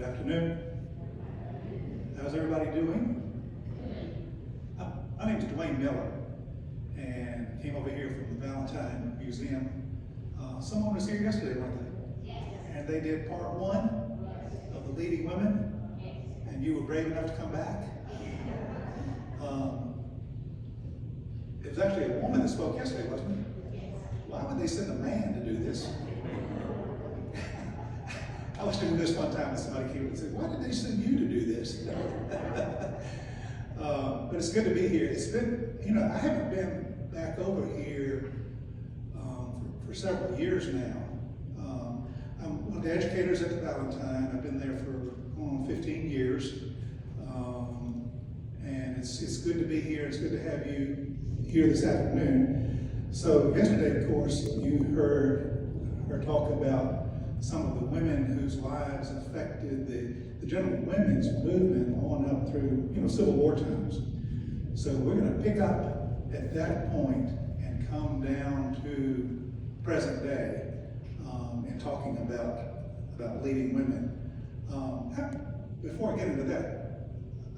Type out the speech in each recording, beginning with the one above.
Good afternoon. How's everybody doing? My name is Dwayne Miller, and came over here from the Valentine Museum. Someone was here yesterday, weren't they? Yes. And they did part one of the leading women, and you were brave enough to come back. It was actually a woman that spoke yesterday, wasn't it? Yes. Why would they send a man to do this? I was doing this one time and somebody came and said, why did they send you to do this? But it's good to be here. It's been, I haven't been back over here for several years now. I'm one of the educators at the Valentine. I've been there for going on 15 years. And it's good to be here. It's good to have you here this afternoon. So yesterday, of course, you heard her talk about some of the women whose lives affected the general women's movement on up through, Civil War times. So we're going to pick up at that point and come down to present day and talking about leading women. Before I get into that,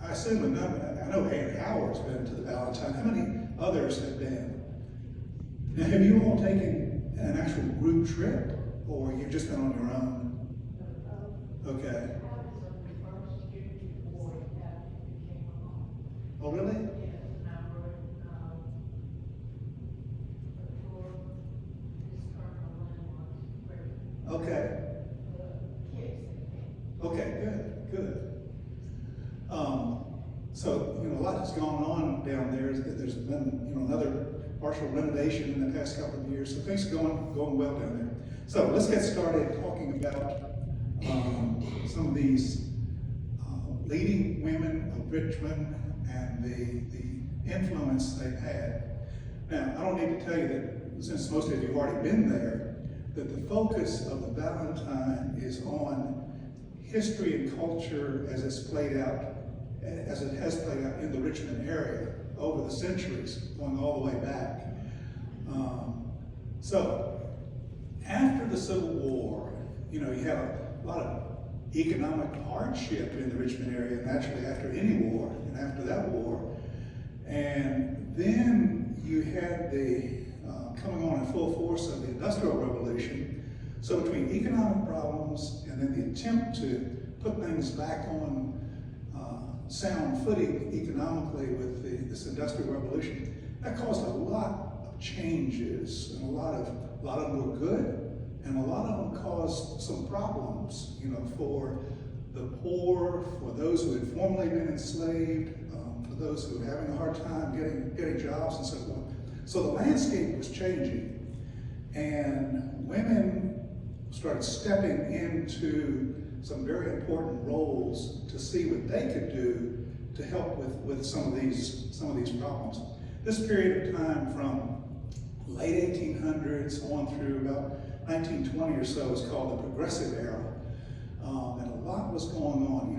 I assume I know Ann Howard's been to the Valentine. How many others have been? Now, have you all taken an actual group trip, or you've just been on your own? Okay. Oh, really? Okay. Okay, good. So, a lot has gone on down there. There's been, another partial renovation in the past couple of years, so things are going well down there. So let's get started talking about some of these leading women of Richmond and the influence they've had. Now, I don't need to tell you that, since most of you have already been there, that the focus of the Valentine is on history and culture as it has played out in the Richmond area over the centuries, going all the way back. So, after the Civil War, you had a lot of economic hardship in the Richmond area, naturally after any war, and after that war. And then you had the coming on in full force of the Industrial Revolution. So between economic problems and then the attempt to put things back on sound footing economically with this Industrial Revolution, that caused a lot of changes, and a lot of them were good, and a lot of them caused some problems, for the poor, for those who had formerly been enslaved, for those who were having a hard time getting jobs and so forth. So the landscape was changing, and women started stepping into some very important roles to see what they could do to help with some of these problems. This period of time from late 1800s on through about 1920 or so is called the Progressive Era, and a lot was going on.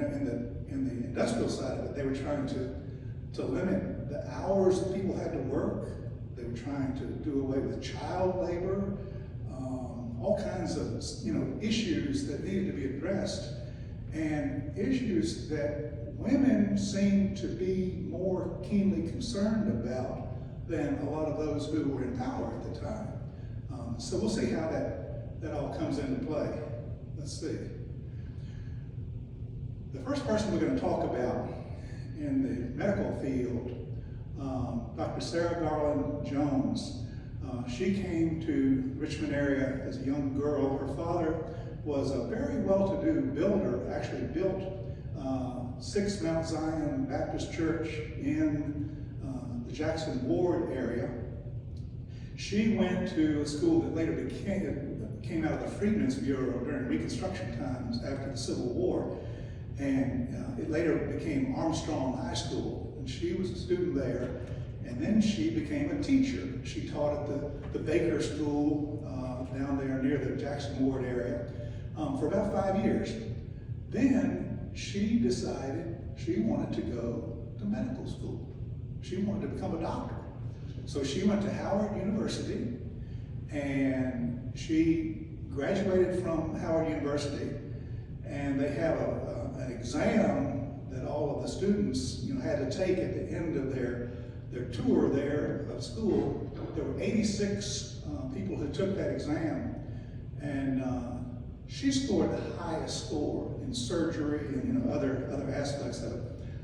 In the industrial side of it, they were trying to limit the hours that people had to work. They were trying to do away with child labor. All kinds of issues that needed to be addressed, and issues that women seemed to be more keenly concerned about than a lot of those who were in power at the time. So we'll see how that all comes into play. Let's see. The first person we're going to talk about in the medical field, Dr. Sarah Garland Jones. She came to the Richmond area as a young girl. Her father was a very well-to-do builder, actually built 6 Mount Zion Baptist Church in the Jackson Ward area. She went to a school that later came out of the Freedmen's Bureau during Reconstruction times after the Civil War, and it later became Armstrong High School, and she was a student there. And then she became a teacher. She taught at the Baker School down there near the Jackson Ward area for about 5 years. Then she decided she wanted to go to medical school. She wanted to become a doctor. So she went to Howard University, and she graduated from Howard University, and they have an exam that all of the students, had to take at the end of their tour there of school. There were 86 people who took that exam, and she scored the highest score in surgery and other aspects of it.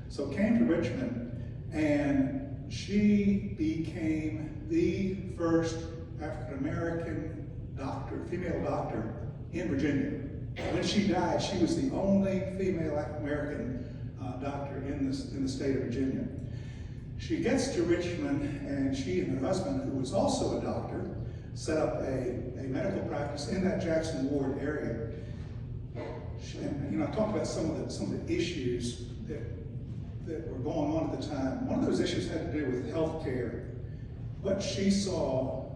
So came to Richmond, and she became the first African American doctor, female doctor in Virginia. When she died, she was the only female African American doctor in the state of Virginia. She gets to Richmond, and she and her husband, who was also a doctor, set up a medical practice in that Jackson Ward area. And I talked about some of the issues that were going on at the time. One of those issues had to do with health care. What she saw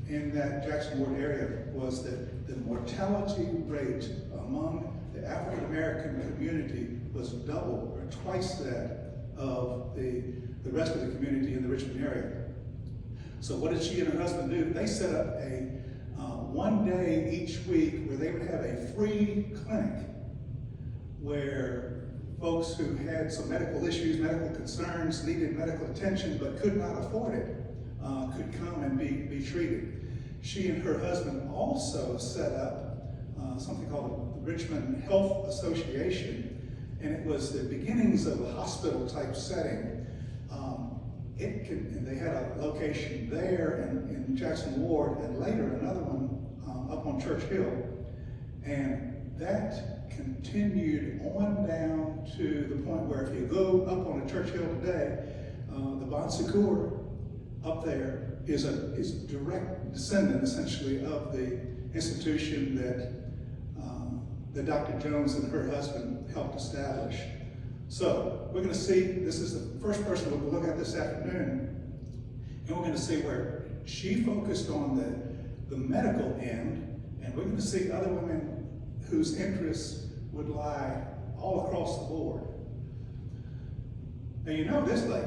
in that Jackson Ward area was that the mortality rate among the African American community was double or twice that of the rest of the community in the Richmond area. So what did she and her husband do? They set up a one day each week where they would have a free clinic where folks who had some medical issues, medical concerns, needed medical attention but could not afford it, could come and be treated. She and her husband also set up something called the Richmond Health Association, and it was the beginnings of a hospital type setting. And they had a location there in Jackson Ward, and later another one up on Church Hill. And that continued on down to the point where if you go up on a Church Hill today, the Bon Secours up there is a direct descendant, essentially, of the institution that Dr. Jones and her husband helped establish. So we're going to see, this is the first person we'll look at this afternoon, and we're going to see where she focused on the medical end, and we're going to see other women whose interests would lie all across the board. Now you know this lady.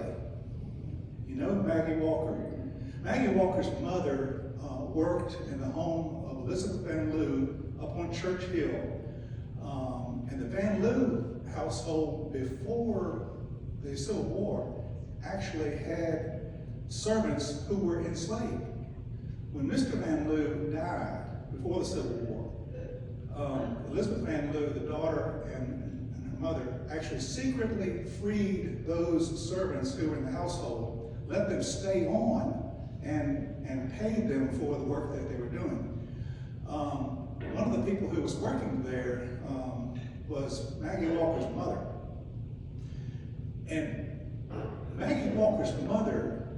You know Maggie Walker. Maggie Walker's mother worked in the home of Elizabeth Van Lew up on Church Hill. And the Van Lew household before the Civil War actually had servants who were enslaved. When Mr. Van Lew died before the Civil War, Elizabeth Van Lew, the daughter and her mother, actually secretly freed those servants who were in the household, let them stay on, and paid them for the work that they were doing. One of the people who was working there was Maggie Walker's mother. And Maggie Walker's mother,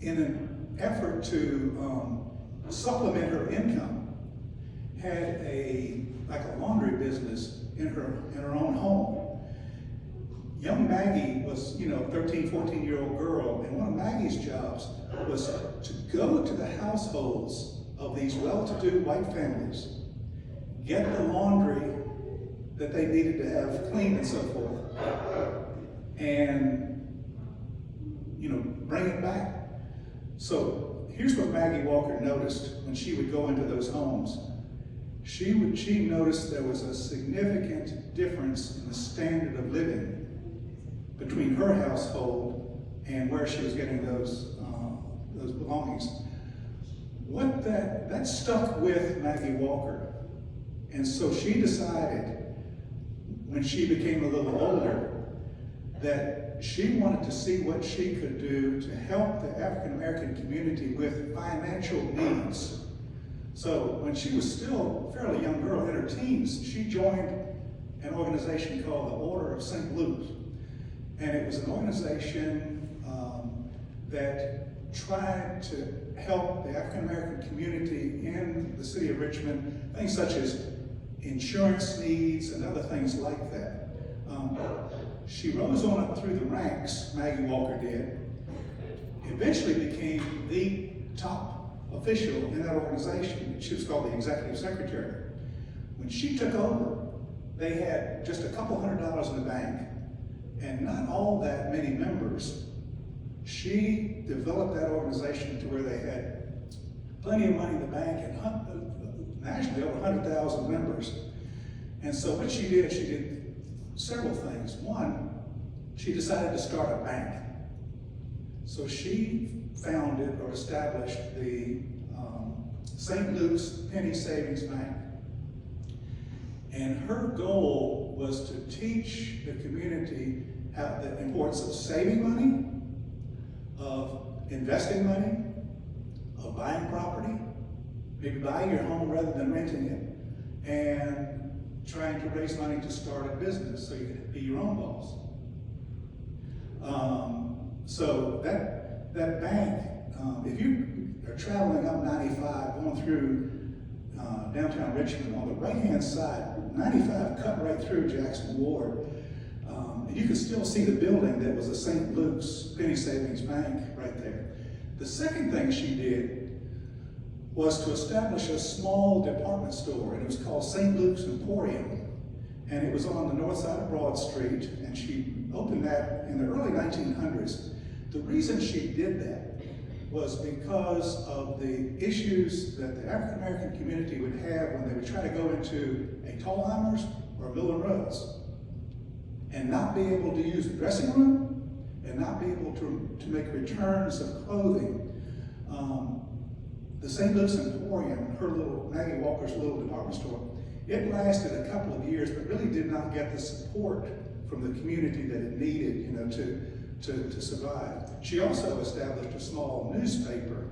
in an effort to supplement her income, had a laundry business in her own home. Young Maggie was, 13, 14-year-old girl, and one of Maggie's jobs was to go to the households of these well-to-do white families, get the laundry that they needed to have clean and so forth, and bring it back. So here's what Maggie Walker noticed when she would go into those homes. She noticed there was a significant difference in the standard of living between her household and where she was getting those belongings. That stuck with Maggie Walker. And so she decided, when she became a little older, that she wanted to see what she could do to help the African American community with financial needs. So when she was still a fairly young girl, in her teens, she joined an organization called the Order of St. Luke. And it was an organization that tried to help the African American community in the city of Richmond, things such as insurance needs and other things like that. She rose on up through the ranks, Maggie Walker did, eventually became the top official in that organization. She was called the executive secretary. When she took over, they had just a couple $100 in the bank and not all that many members. She developed that organization to where they had plenty of money in the bank and nationally over 100,000 members. And so what she did several things. One, she decided to start a bank. So she founded or established the St. Luke's Penny Savings Bank. And her goal was to teach the community the importance of saving money, of investing money, of buying property, maybe buying your home rather than renting it, and trying to raise money to start a business so you can be your own boss. So that bank, if you are traveling up 95, going through downtown Richmond, on the right-hand side, 95 cut right through Jackson Ward, and you can still see the building that was the St. Luke's Penny Savings Bank right there. The second thing she did was to establish a small department store, and it was called St. Luke's Emporium. And it was on the north side of Broad Street, and she opened that in the early 1900s. The reason she did that was because of the issues that the African American community would have when they would try to go into a Tallheimers or a Miller Rhodes and not be able to use the dressing room and not be able to make returns of clothing. The St. Luke's Emporium, Maggie Walker's little department store, it lasted a couple of years, but really did not get the support from the community that it needed, to survive. She also established a small newspaper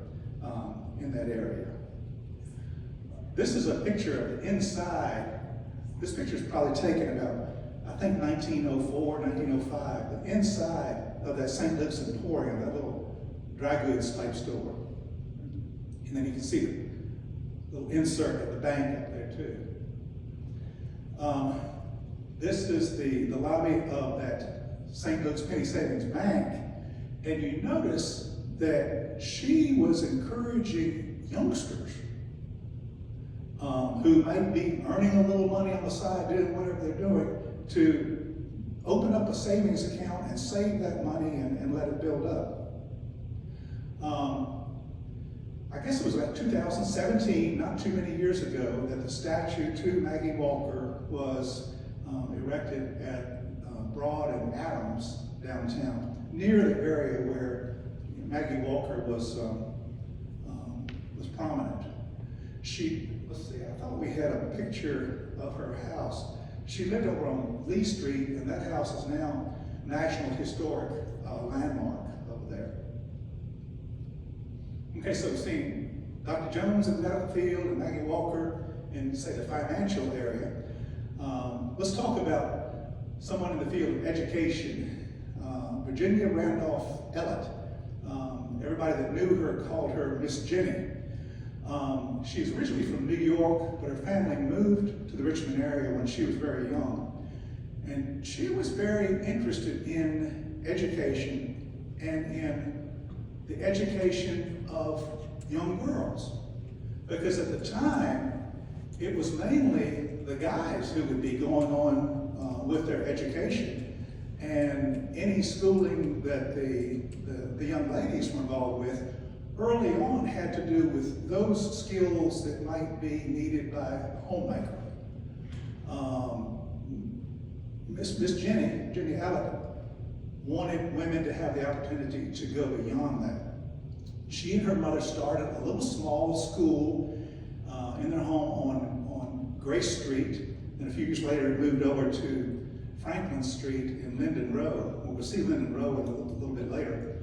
in that area. This is a picture of the inside. This picture is probably taken about, I think, 1904, 1905. The inside of that St. Luke's Emporium, that little dry goods type store. And then you can see the little insert of the bank up there too. This is the lobby of that St. Luke's Penny Savings Bank, and you notice that she was encouraging youngsters who might be earning a little money on the side, doing whatever they're doing, to open up a savings account and save that money and let it build up. I guess it was like 2017, not too many years ago, that the statue to Maggie Walker was erected at Broad and Adams downtown, near the area where Maggie Walker was prominent. Let's see, I thought we had a picture of her house. She lived over on Lee Street, and that house is now National Historic Landmark over there. Okay, so we've seen Dr. Jones in the medical field and Maggie Walker in, say, the financial area. Let's talk about someone in the field of education. Virginia Randolph Ellett. Everybody that knew her called her Miss Jenny. She's originally from New York, but her family moved to the Richmond area when she was very young. And she was very interested in education and in the education of young girls. Because at the time, it was mainly the guys who would be going on with their education. And any schooling that the young ladies were involved with early on had to do with those skills that might be needed by a homemaker. Miss Jenny Ellett, wanted women to have the opportunity to go beyond that. She and her mother started a little small school in their home on Grace Street, and a few years later it moved over to Franklin Street in Linden Row. We'll see Linden Row a little bit later.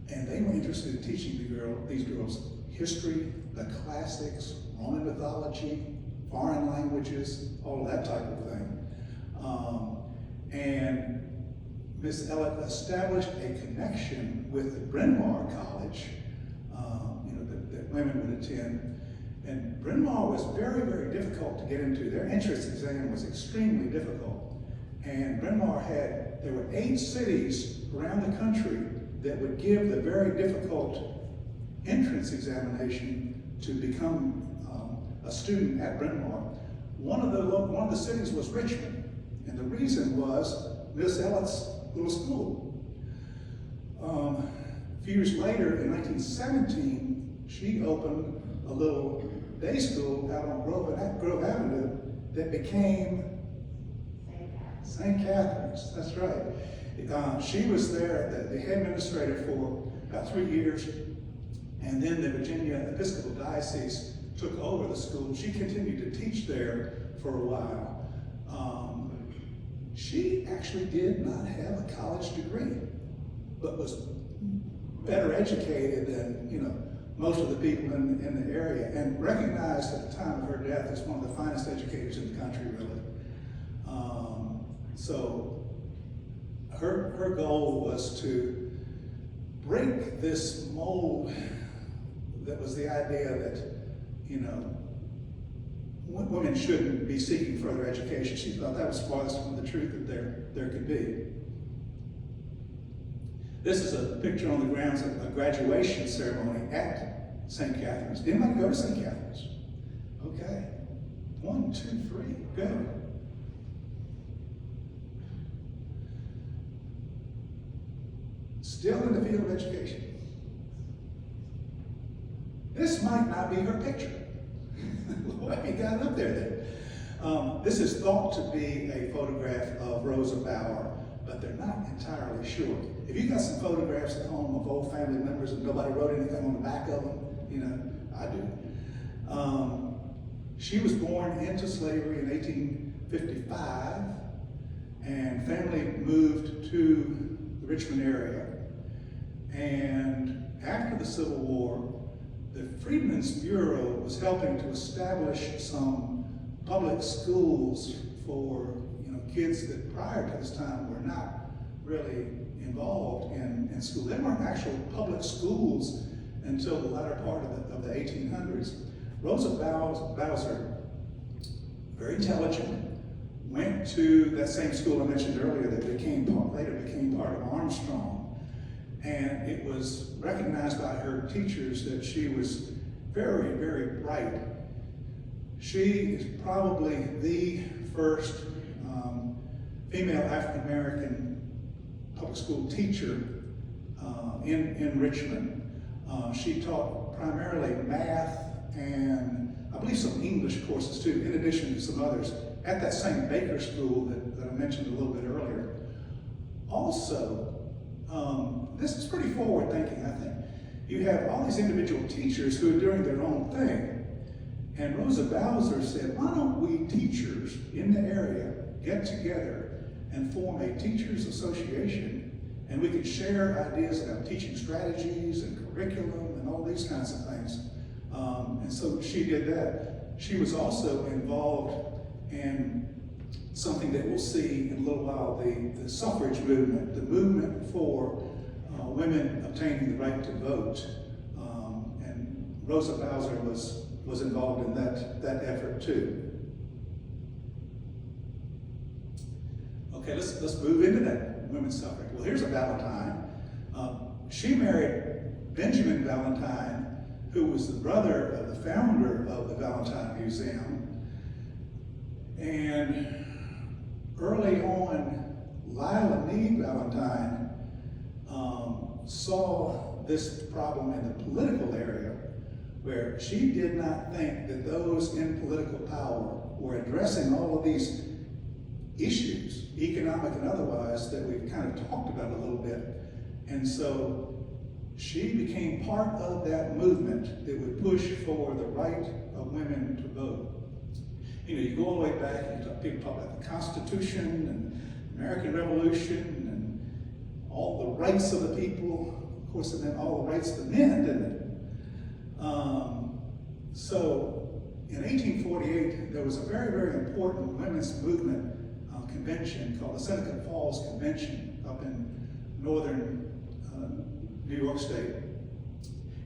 And they were interested in teaching these girls history, the classics, Roman mythology, foreign languages, all of that type of thing. And Miss Ellett established a connection with the Bryn Mawr College, that women would attend. And Bryn Mawr was very, very difficult to get into. Their entrance exam was extremely difficult. And Bryn Mawr there were 8 cities around the country that would give the very difficult entrance examination to become a student at Bryn Mawr. One of the cities was Richmond, and the reason was Miss Ellett's little school. A few years later, in 1917, she opened a little day school out on Grove Avenue that became St. Catherine's. That's right. She was there, the head administrator, for about 3 years, and then the Virginia Episcopal Diocese took over the school. She continued to teach there for a while. She actually did not have a college degree, but was better educated than, most of the people in the area, and recognized at the time of her death as one of the finest educators in the country, really. So her goal was to break this mold that was the idea that, women shouldn't be seeking further education. She thought that was farthest from the truth that there could be. This is a picture on the grounds of a graduation ceremony at St. Catherine's. Did anybody go to St. Catherine's? Okay. 1, 2, 3, go. Still in the field of education. This might not be her picture. Why have you got it up there then? This is thought to be a photograph of Rosa Bauer, but they're not entirely sure. If you got some photographs at home of old family members and nobody wrote anything on the back of them, I do. She was born into slavery in 1855, and family moved to the Richmond area. And after the Civil War, the Freedmen's Bureau was helping to establish some public schools for kids that prior to this time were not really involved in school. They weren't actual public schools until the latter part of the 1800s. Rosa Bowser, very intelligent, went to that same school I mentioned earlier that later became part of Armstrong. And it was recognized by her teachers that she was very, very bright. She is probably the first female African-American public school teacher in Richmond. She taught primarily math and I believe some English courses too, in addition to some others, at that same Baker school that I mentioned a little bit earlier. Also, this is pretty forward thinking, I think. You have all these individual teachers who are doing their own thing. And Rosa Bowser said, why don't we teachers in the area get together and form a teachers association, and we could share ideas about teaching strategies and curriculum and all these kinds of things. And so she did that. She was also involved in something that we'll see in a little while, the suffrage movement, the movement for women obtaining the right to vote. And Rosa Bowser was involved in that effort too. Okay, let's move into that women's suffrage. Well, here's a Valentine. She married Benjamin Valentine, who was the brother of the founder of the Valentine Museum. And early on, Lila Meade Valentine saw this problem in the political area, where she did not think that those in political power were addressing all of these issues, economic and otherwise, that we've kind of talked about a little bit. And so she became part of that movement that would push for the right of women to vote. You go all the way back, and people talk about the Constitution and American Revolution and all the rights of the people. Of course, it meant all the rights of the men, didn't it? So in 1848, there was a very, very important women's movement convention called the Seneca Falls Convention up in northern New York State.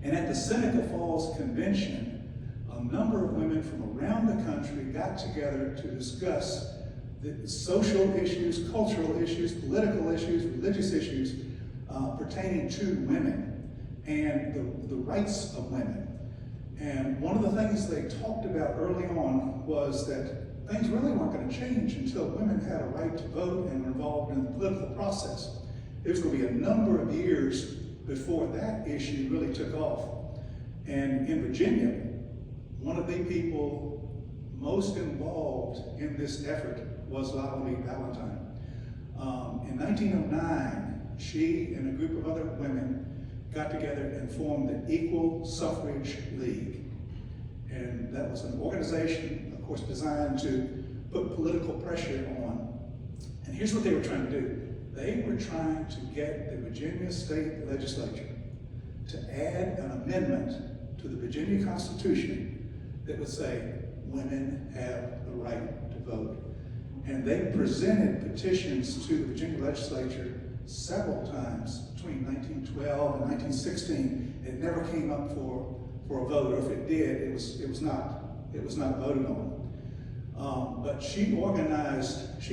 And at the Seneca Falls Convention, a number of women from around the country got together to discuss the social issues, cultural issues, political issues, religious issues pertaining to women and the rights of women. And one of the things they talked about early on was that things really weren't going to change until women had a right to vote and were involved in the political process. It was going to be a number of years before that issue really took off. And in Virginia, one of the people most involved in this effort was Valentine. In 1909, she and a group of other women got together and formed the Equal Suffrage League. And that was an organization, of course, designed to put political pressure on. And here's what they were trying to do. They were trying to get the Virginia state legislature to add an amendment to the Virginia Constitution that would say women have the right to vote. And they presented petitions to the Virginia legislature several times between 1912 and 1916. It never came up for a vote, or if it did, it was not voted on. But she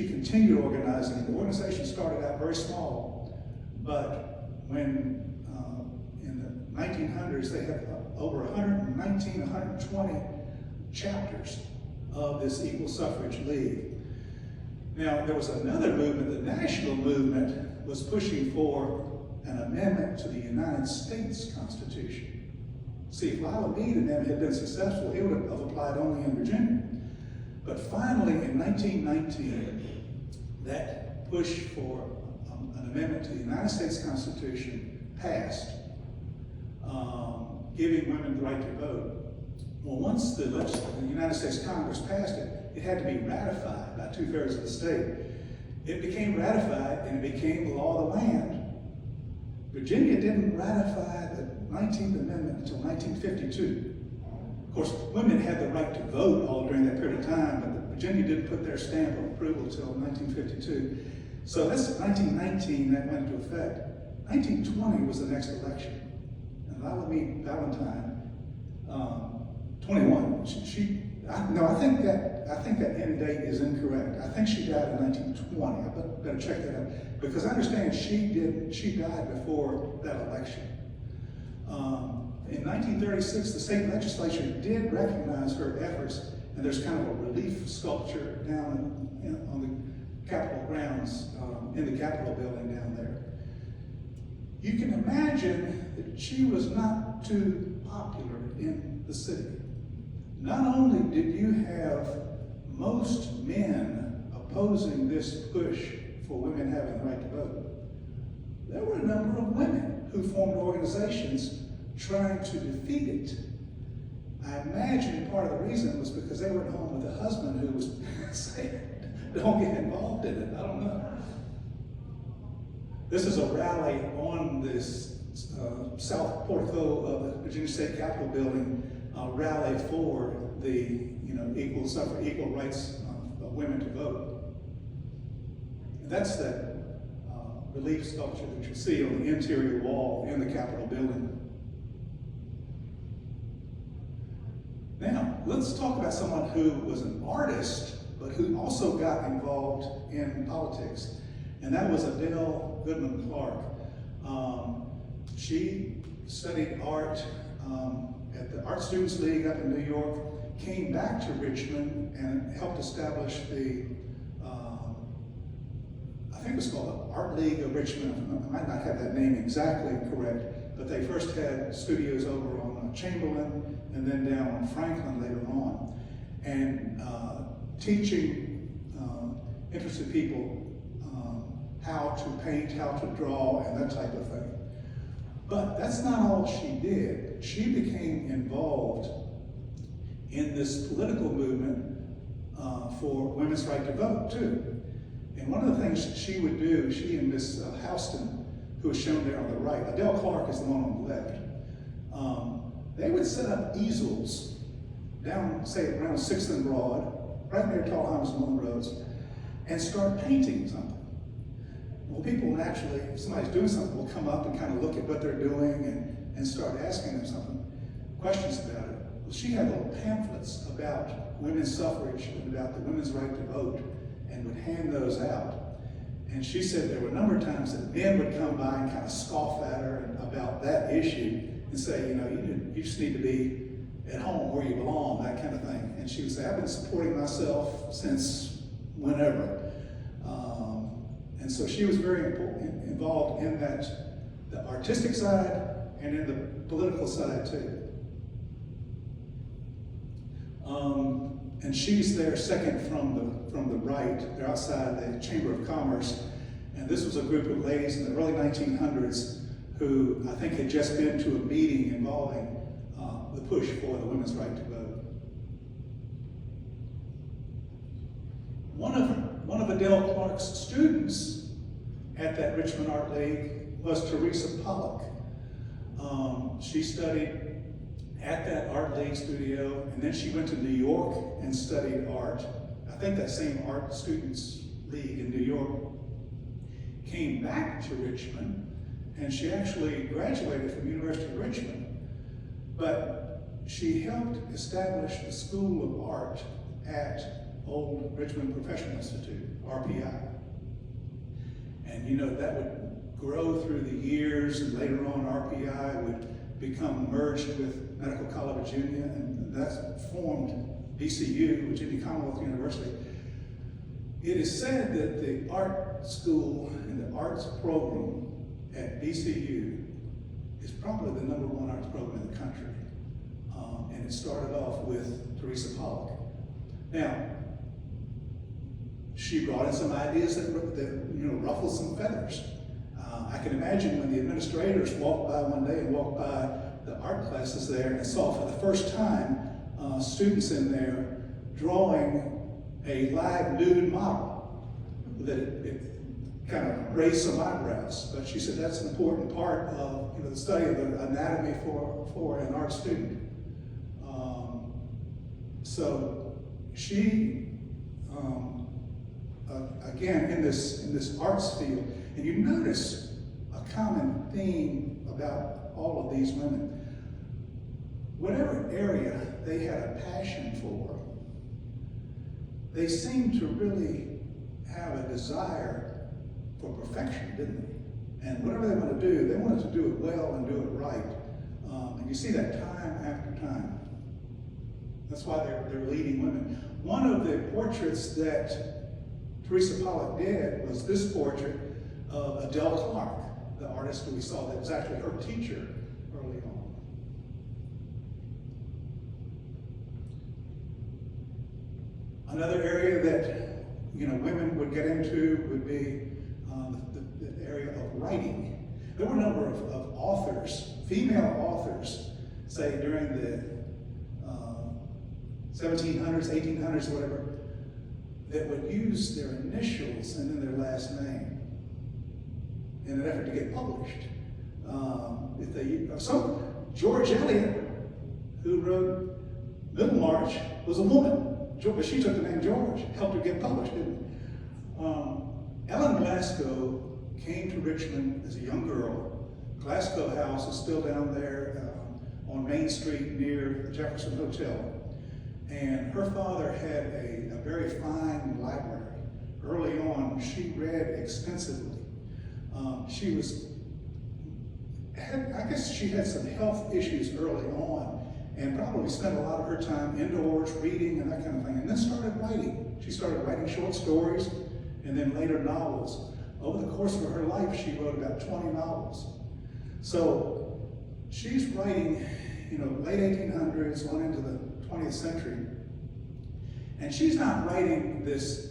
continued organizing, and the organization started out very small. But when in the 1900s, they had over 119, 120 chapters of this Equal Suffrage League. Now, there was another movement, the national movement was pushing for an amendment to the United States Constitution. See, if Lila Mead and them had been successful, it would have applied only in Virginia. But finally, in 1919, that push for an amendment to the United States Constitution passed, giving women the right to vote. Well, once the United States Congress passed it, it had to be ratified by 2/3 of the state. It became ratified and it became the law of the land. Virginia didn't ratify the 19th Amendment until 1952. Of course, women had the right to vote all during that period of time, but Virginia didn't put their stamp of approval until 1952. So that's 1919 that went into effect. 1920 was the next election. And Lila Mead Valentine, 21, I think that end date is incorrect. I think she died in 1920. I better check that out. Because I understand she died before that election. In 1936, the state legislature did recognize her efforts, and there's kind of a relief sculpture down on the Capitol grounds, in the Capitol building down there. You can imagine that she was not too popular in the city. Not only did you have most men opposing this push for women having the right to vote, there were a number of women who formed organizations trying to defeat it. I imagine part of the reason was because they were at home with a husband who was saying, don't get involved in it. I don't know. This is a rally on this south portico of the Virginia State Capitol building, a rally for the equal rights of women to vote. And that's that relief sculpture that you see on the interior wall in the Capitol building. Now, let's talk about someone who was an artist, but who also got involved in politics. And that was Adele Goodman Clark. She studied art at the Art Students League up in New York, came back to Richmond and helped establish the, I think it was called the Art League of Richmond. I might not have that name exactly correct, but they first had studios over on Chamberlain and then down on Franklin later on. And teaching interested people how to paint, how to draw, and that type of thing. But that's not all she did. She became involved in this political movement for women's right to vote, too. And one of the things she would do, she and Miss Houston, who is shown there on the right, Adele Clark is the one on the left, they would set up easels down, say, around 6th and Broad, right near Tall Homes and Long Roads, and start painting something. Well, people naturally, if somebody's doing something, will come up and kind of look at what they're doing and start asking them questions about it. Well, she had little pamphlets about women's suffrage and about the women's right to vote and would hand those out. And she said there were a number of times that men would come by and kind of scoff at her about that issue and say, you just need to be at home where you belong, that kind of thing. And she would say, I've been supporting myself since whenever. And so she was very involved in the artistic side and in the political side too. And she's there second from the right. They're outside the Chamber of Commerce. And this was a group of ladies in the early 1900s who I think had just been to a meeting involving the push for the women's right to vote. One of Adele Clark's students at that Richmond Art League was Teresa Pollock. She studied at that Art League studio, and then she went to New York and studied art. I think that same Art Students League in New York. Came back to Richmond, and she actually graduated from the University of Richmond, but she helped establish the School of Art at Old Richmond Professional Institute, RPI. And you know, that would grow through the years, and later on RPI would become merged with Medical College of Virginia, and that formed VCU, Virginia Commonwealth University. It is said that the art school and the arts program at VCU is probably the #1 arts program in the country. And it started off with Teresa Pollock. Now, she brought in some ideas that ruffled some feathers. I can imagine when the administrators walked by one day and walked by the art classes there and saw for the first time students in there drawing a live nude model, that it kind of raised some eyebrows. But she said that's an important part of the study of the anatomy for an art student. So she, again, in this arts field, and you notice a common theme about all of these women. Whatever area they had a passion for, they seemed to really have a desire for perfection, didn't they? And whatever they wanted to do, they wanted to do it well and do it right. And you see that time after time. That's why they're leading women. One of the portraits that Teresa Pollock did was this portrait of Adele Clark, the artist who we saw that was actually her teacher early on. Another area that women would get into would be the area of writing. There were a number of authors, female authors, say during the 1700s, 1800s, whatever, that would use their initials and then their last name in an effort to get published. George Eliot, who wrote Middlemarch, was a woman, but she took the name George, helped her get published, didn't it? Ellen Glasgow came to Richmond as a young girl. Glasgow House is still down there on Main Street near the Jefferson Hotel. And her father had a very fine library. Early on, she read extensively. I guess she had some health issues early on, and probably spent a lot of her time indoors reading and that kind of thing, and then started writing. She started writing short stories and then later novels. Over the course of her life, she wrote about 20 novels. So she's writing, late 1800s, on into the 20th century. And she's not writing this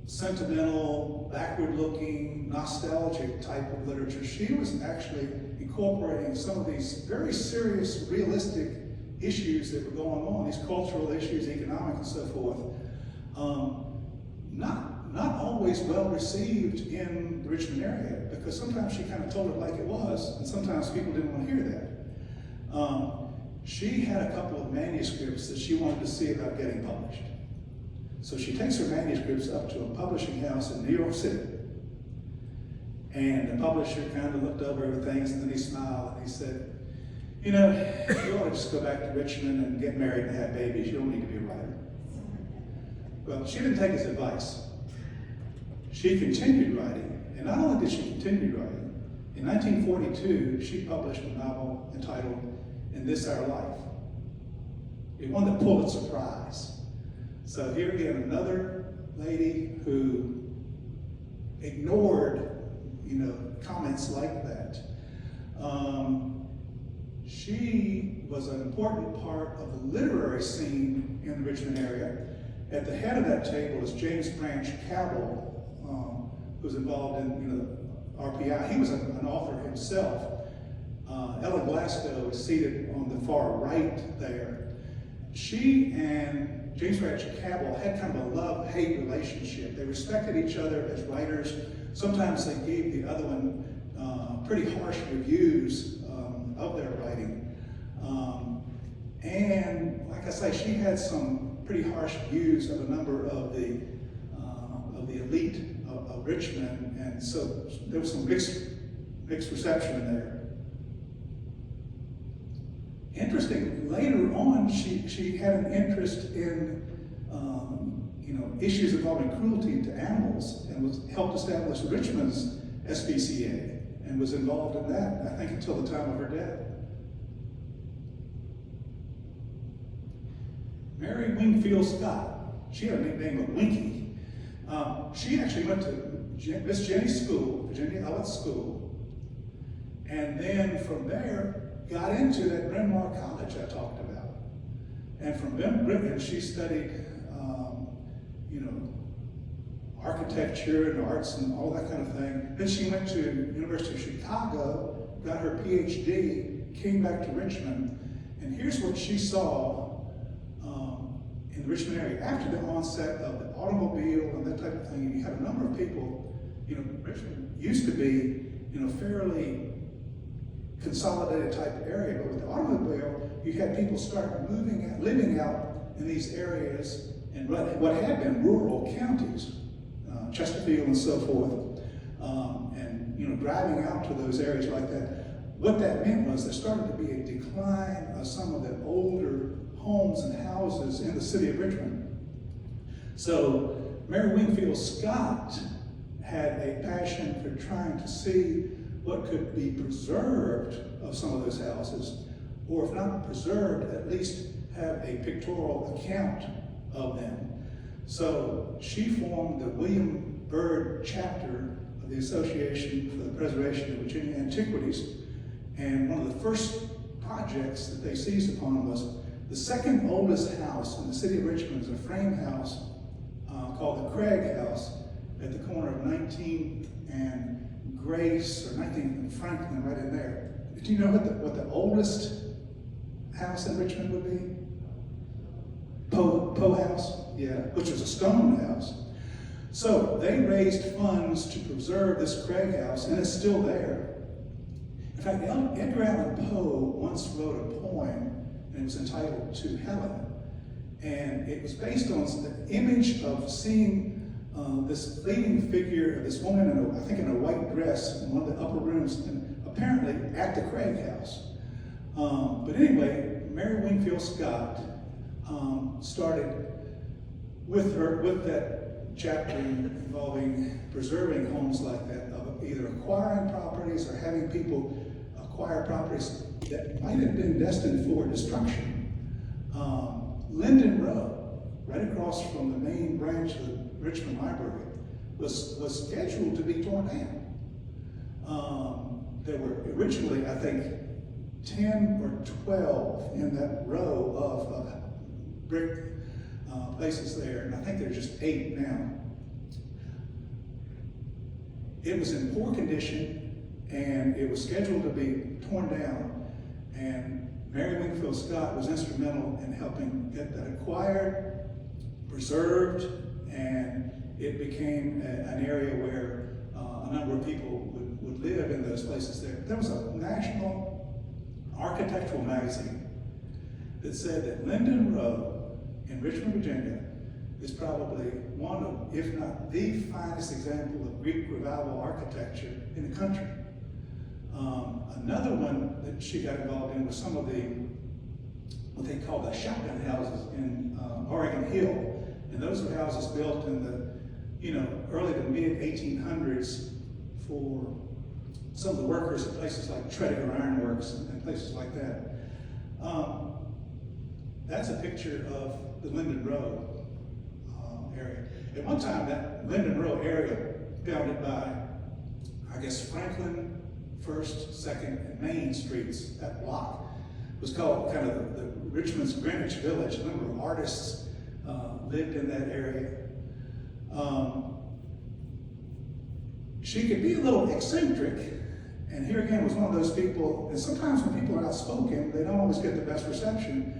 sentimental, backward-looking, nostalgic type of literature. She was actually incorporating some of these very serious, realistic issues that were going on, these cultural issues, economic and so forth. Not always well received in the Richmond area, because sometimes she kind of told it like it was, and sometimes people didn't want to hear that. She had a couple of manuscripts that she wanted to see about getting published. So she takes her manuscripts up to a publishing house in New York City. And the publisher kind of looked over everything, and then he smiled and he said, you ought to just go back to Richmond and get married and have babies. You don't need to be a writer. Well, she didn't take his advice. She continued writing. And not only did she continue writing, in 1942, she published a novel entitled In This Our Life. It won the Pulitzer Prize. So here again, another lady who ignored, comments like that. She was an important part of the literary scene in the Richmond area. At the head of that table is James Branch Cabell, who's involved in the RPI. He was an author himself. Ella Glasgow is seated on the far right there. She and James Branch Cabell had kind of a love-hate relationship. They respected each other as writers. Sometimes they gave the other one pretty harsh reviews of their writing. And like I say, she had some pretty harsh views of a number of the elite of Richmond, and so there was some mixed reception there. Interesting, later on, she had an interest in issues involving cruelty to animals, and helped establish Richmond's SPCA, and was involved in that, I think, until the time of her death. Mary Wingfield Scott, she had a nickname of Winky. She actually went to Miss Jenny's school, Virginia Elliott School, and then from there got into that Bryn Mawr College I talked about. And from Britain, she studied, architecture and arts and all that kind of thing. Then she went to University of Chicago, got her PhD, came back to Richmond, and here's what she saw in the Richmond area after the onset of the automobile and that type of thing. And you had a number of people, Richmond used to be, fairly consolidated type area, but with the automobile, you had people start living out in these areas in what had been rural counties, Chesterfield and so forth, and driving out to those areas like that. What that meant was there started to be a decline of some of the older homes and houses in the city of Richmond. So Mary Wingfield Scott had a passion for trying to see what could be preserved of some of those houses, or if not preserved, at least have a pictorial account of them. So she formed the William Byrd chapter of the Association for the Preservation of Virginia Antiquities, and one of the first projects that they seized upon was the second oldest house in the city of Richmond is a frame house called the Craig House at the corner of 19th and Grace, or 19th and Franklin, right in there. Do you know what the oldest house in Richmond would be? Poe House? Yeah, which was a stone house. So they raised funds to preserve this Craig House, and it's still there. In fact, Edgar Allan Poe once wrote a poem, and it was entitled To Helen. And it was based on the image of seeing this leading figure of this woman, in a white dress in one of the upper rooms, and apparently at the Craig House. But anyway, Mary Wingfield Scott started with that chapter involving preserving homes like that, of either acquiring properties or having people acquire properties that might have been destined for destruction. Linden Row, right across from the main branch of the Richmond Library, was scheduled to be torn down. There were originally, I think, 10 or 12 in that row of brick places there, and I think there's just 8 now. It was in poor condition, and it was scheduled to be torn down, and Mary Wingfield Scott was instrumental in helping get that acquired, preserved, and it became an area where a number of people would live in those places there. There was a national architectural magazine that said that Linden Row in Richmond, Virginia is probably one of, if not the finest example of Greek Revival architecture in the country. Another one that she got involved in was some of what they call the shotgun houses in Oregon Hill. And those were houses built in the early to mid 1800s for some of the workers at places like Tredegar Iron Works and places like that. That's a picture of the Linden Row area. At one time, that Linden Row area, bounded by, I guess, Franklin, 1st, 2nd, and Main Streets, that block, was called kind of the Richmond's Greenwich Village. A number of artists lived in that area. She could be a little eccentric, and here again was one of those people, and sometimes when people are outspoken, they don't always get the best reception.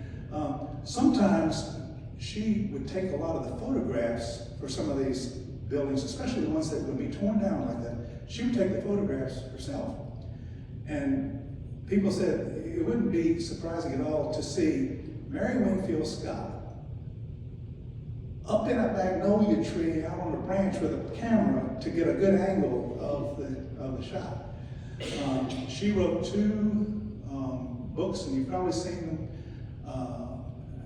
Sometimes she would take a lot of the photographs for some of these buildings, especially the ones that would be torn down like that. She would take the photographs herself. And people said it wouldn't be surprising at all to see Mary Wingfield Scott up in a magnolia tree out on a branch with a camera to get a good angle of the shot. She wrote 2 books, and you've probably seen them.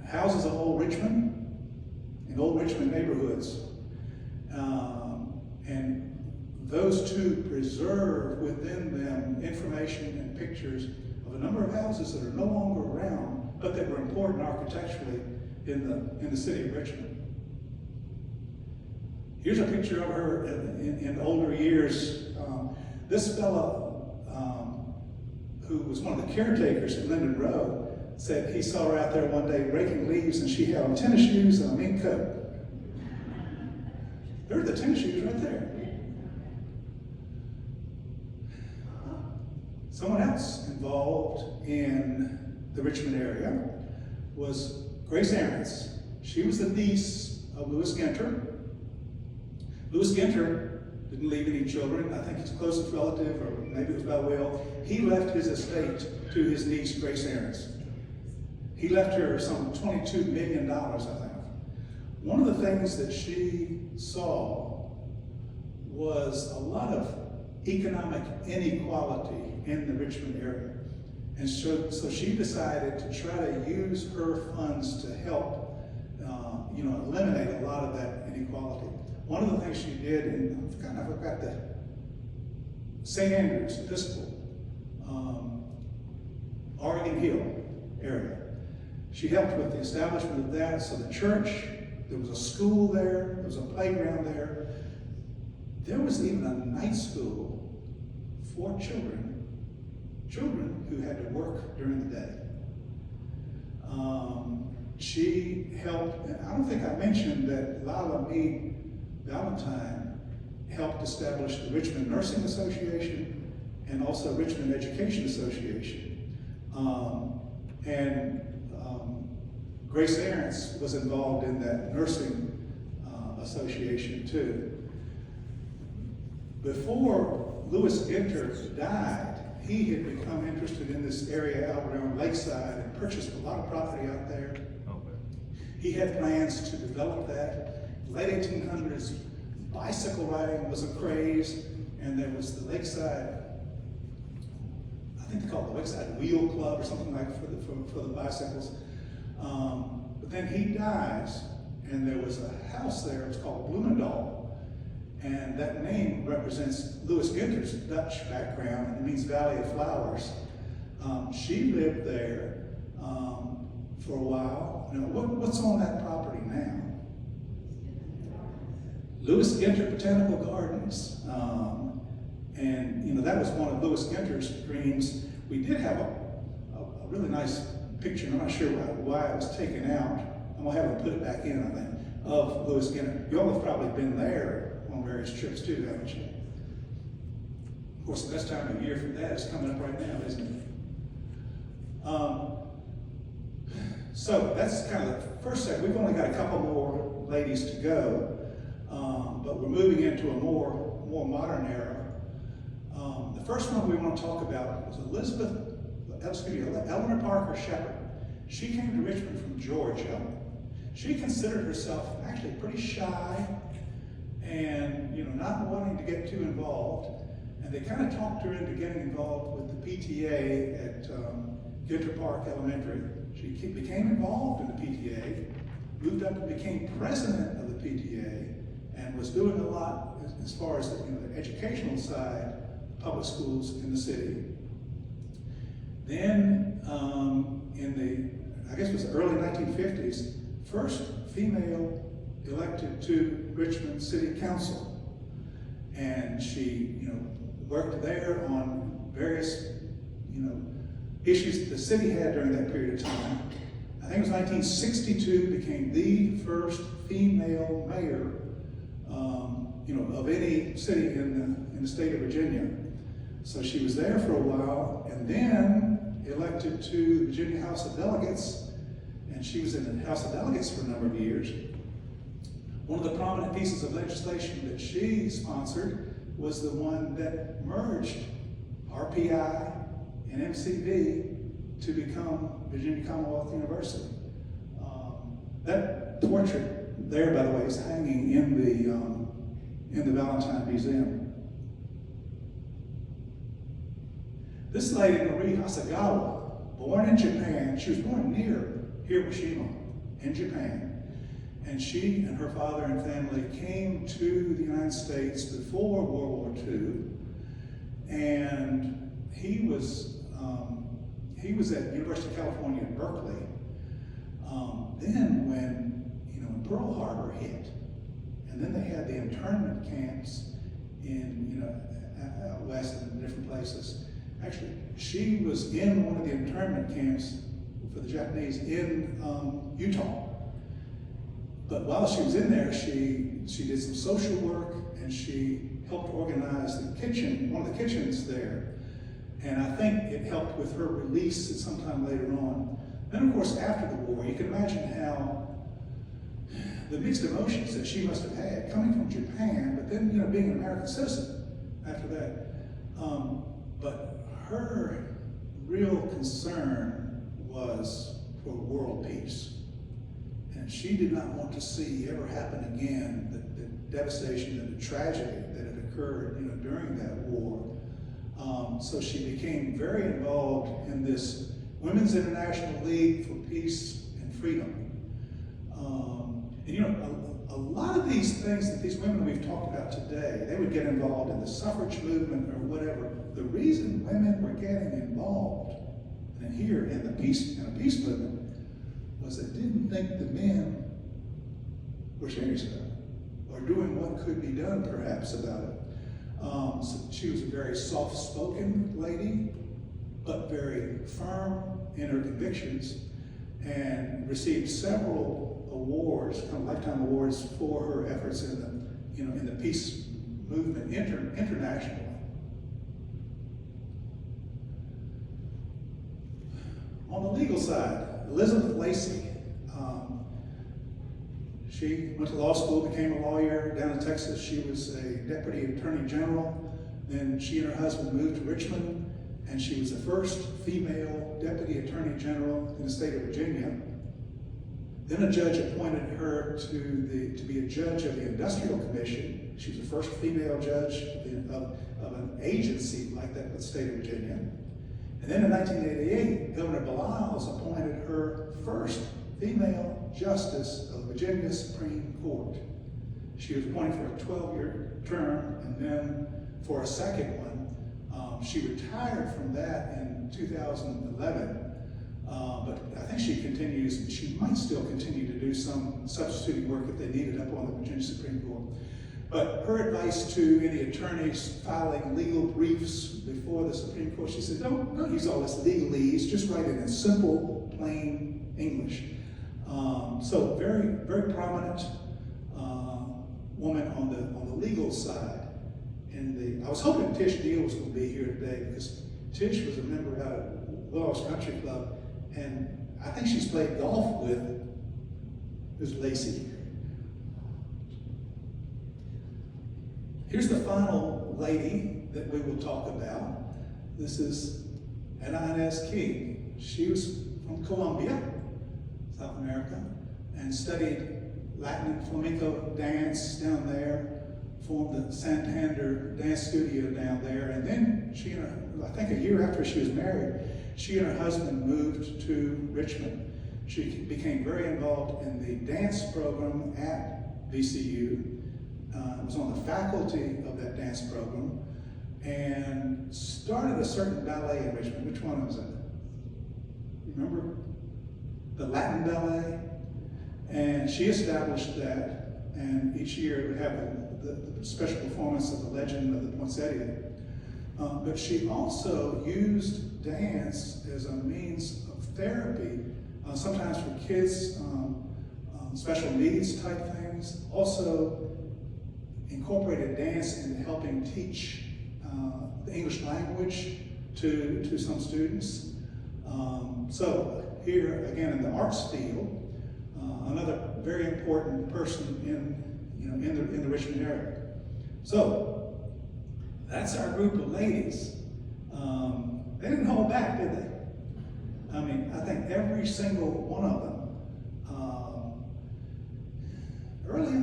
Houses of Old Richmond, in Old Richmond neighborhoods. And those 2 preserve within them information and pictures of a number of houses that are no longer around, but that were important architecturally in the city of Richmond. Here's a picture of her in older years. This fella, who was one of the caretakers at Linden Road, said he saw her out there one day raking leaves, and she had on tennis shoes and a mink coat. There are the tennis shoes right there. Someone else involved in the Richmond area was Grace Aarons. She was the niece of Louis Ginter. Louis Ginter didn't leave any children. I think his closest relative, or maybe it was by will, he left his estate to his niece, Grace Aarons. He left her some $22 million, I think. One of the things that she saw was a lot of economic inequality in the Richmond area. And so she decided to try to use her funds to help eliminate a lot of that inequality. One of the things she did, and I forgot the St. Andrews Episcopal, Oregon Hill area. She helped with the establishment of that. So the church, there was a school there, there was a playground there. There was even a night school for children who had to work during the day. She helped, and I don't think I mentioned that Lila Meade Valentine helped establish the Richmond Nursing Association and also Richmond Education Association. Grace Aarons was involved in that nursing association too. Before Louis Ginter died, he had become interested in this area out around Lakeside and purchased a lot of property out there. He had plans to develop that. Late 1800s, bicycle riding was a craze, and there was the Lakeside, I think they called it the Lakeside Wheel Club or something like for the bicycles. But then he dies, and there was a house there, it was called Bloemendaal, and that name represents Louis Ginter's Dutch background, and it means Valley of Flowers. She lived there for a while. What's on that property now? Louis Ginter Botanical Gardens. And that was one of Louis Ginter's dreams. We did have a really nice picture, I'm not sure why it was taken out. I'm gonna have to put it back in, I think, of Louis Ginter. You all have probably been there on various trips too, haven't you? Of course, the best time of year for that is coming up right now, isn't it? So that's kind of the first segment. We've only got a couple more ladies to go, but we're moving into a more modern era. The first one we want to talk about was Eleanor Parker Shepard. She came to Richmond from Georgia. She considered herself actually pretty shy and not wanting to get too involved. And they kind of talked her into getting involved with the PTA at Ginter Park Elementary. She became involved in the PTA, moved up and became president of the PTA, and was doing a lot as far as the educational side of public schools in the city. Then in the, I guess it was the early 1950s, first female elected to Richmond City Council. And she, worked there on various, issues that the city had during that period of time. I think it was 1962 became the first female mayor, of any city in the state of Virginia. So she was there for a while, and then elected to the Virginia House of Delegates, and she was in the House of Delegates for a number of years. One of the prominent pieces of legislation that she sponsored was the one that merged RPI and MCV to become Virginia Commonwealth University. That portrait there, by the way, is hanging in the Valentine Museum. This lady, Marie Hasegawa, born in Japan, she was born near Hiroshima in Japan, and she and her father and family came to the United States before World War II, and he was at University of California in Berkeley. Then when Pearl Harbor hit, and then they had the internment camps in out west and different places. Actually, she was in one of the internment camps for the Japanese in Utah. But while she was in there, she did some social work, and she helped organize the kitchen, one of the kitchens there. And I think it helped with her release at some time later on. Then, of course, after the war, you can imagine how the mixed emotions that she must have had coming from Japan, but then, being an American citizen after that. But her real concern was for world peace. And she did not want to see ever happen again the devastation and the tragedy that had occurred, during that war. So she became very involved in this Women's International League for Peace and Freedom. A lot of these things that these women we've talked about today, they would get involved in the suffrage movement or whatever. The reason women were getting involved in the peace movement was they didn't think the men were serious about it or doing what could be done perhaps about it. So she was a very soft-spoken lady, but very firm in her convictions, and received several awards, kind of lifetime awards, for her efforts in the peace movement internationally. On the legal side, Elizabeth Lacey, she went to law school, became a lawyer down in Texas. She was a deputy attorney general. Then she and her husband moved to Richmond, and she was the first female deputy attorney general in the state of Virginia. Then a judge appointed her to be a judge of the Industrial Commission. She was the first female judge of an agency like that in the state of Virginia. And then in 1988, Governor Baliles appointed her first female justice of the Virginia Supreme Court. She was appointed for a 12-year term, and then for a second one. She retired from that in 2011, but I think she might still continue to do some substituting work if they need it up on the Virginia Supreme Court. But her advice to any attorneys filing legal briefs before the Supreme Court, she said, don't use all this legalese, just write it in simple, plain English. So very, very prominent woman on the legal side. I was hoping Tish Deal was going to be here today, because Tish was a member out at Willows Country Club, and I think she's played golf with Ms. Lacey. Here's the final lady that we will talk about. This is Inez King. She was from Colombia, South America, and studied Latin and flamenco dance down there, formed the Santander Dance Studio down there, and then I think a year after she was married, she and her husband moved to Richmond. She became very involved in the dance program at VCU, was on the faculty of that dance program, and started a certain ballet in Richmond. Which one was it? Remember? The Latin ballet? And she established that, and each year it would have the special performance of the Legend of the Poinsettia. But she also used dance as a means of therapy, sometimes for kids, special needs type things. Also incorporated dance in helping teach the English language to some students. So here again in the arts field, another very important person in the Richmond area. So that's our group of ladies. They didn't hold back, did they? I mean, I think every single one of them.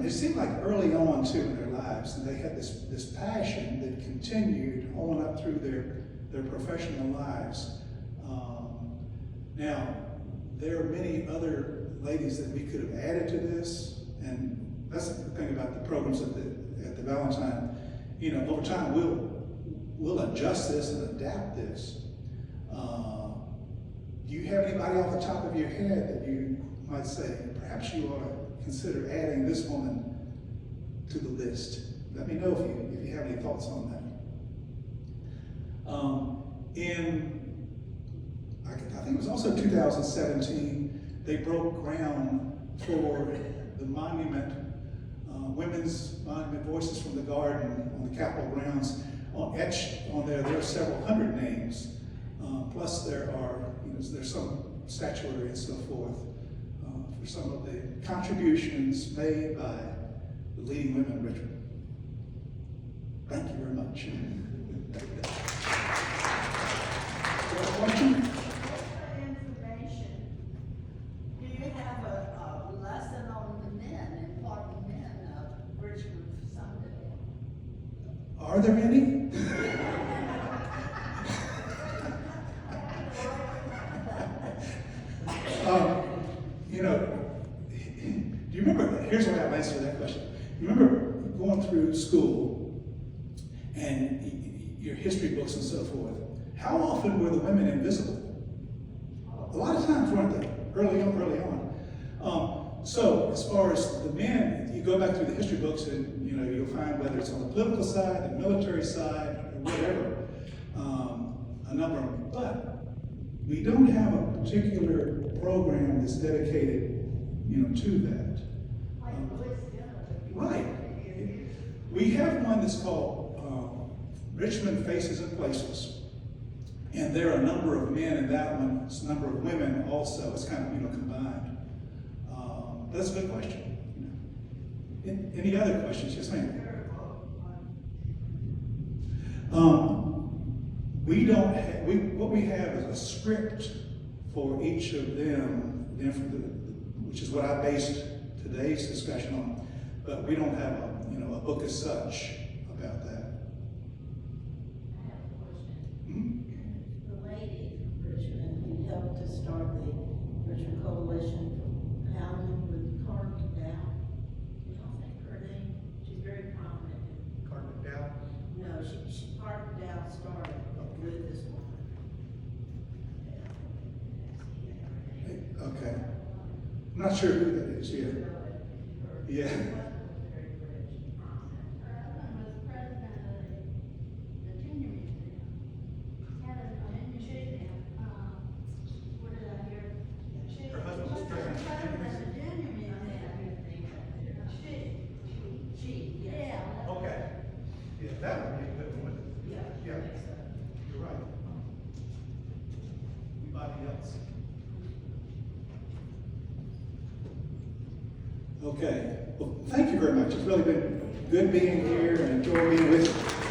It seemed like early on too in their lives, and they had this passion that continued on up through their professional lives. Now, there are many other ladies that we could have added to this, and that's the thing about the programs at the Valentine. You know, over time we'll adjust this and adapt this. Do you have anybody off the top of your head that you might say, perhaps you ought to consider adding this woman to the list? Let me know if you have any thoughts on that. I think it was also 2017, they broke ground for the monument, Women's Monument, Voices from the Garden on the Capitol grounds. Etched on there are several hundred names. Plus there are, there's some statuary and so forth for some of the contributions made by the leading women in Richmond. Thank you very much. Question? Information. Do you have a lesson on the men, important men of Richmond Sunday? Are there any? Do you remember, here's the way I'll answer that question. You remember going through school and your history books and so forth, how often were the women invisible? A lot of times, weren't they? Early on. So as far as the men, you go back through the history books and you'll find whether it's on the political side, the military side, or whatever, a number of them. But we don't have a particular program that's dedicated, to that. Right. We have one that's called Richmond Faces and Places. And there are a number of men in that one, it's a number of women also. It's kind of, combined. That's a good question. Any other questions? Yes, ma'am. What we have is a script for each of them, which is what I based today's discussion on. But we don't have a book as such about that. I have a question. The lady from Richmond who helped to start the Richmond Coalition for Housing with Carmen Dow. Do y'all think her name? She's very prominent. Carmen Dow? No, Carmen Dow started with this woman. Okay. I'm not sure who that is yet. Yeah. That would be a good one. Yeah. Yeah. You're right. Anybody else? Okay. Well, thank you very much. It's really been good being here and enjoy being with you.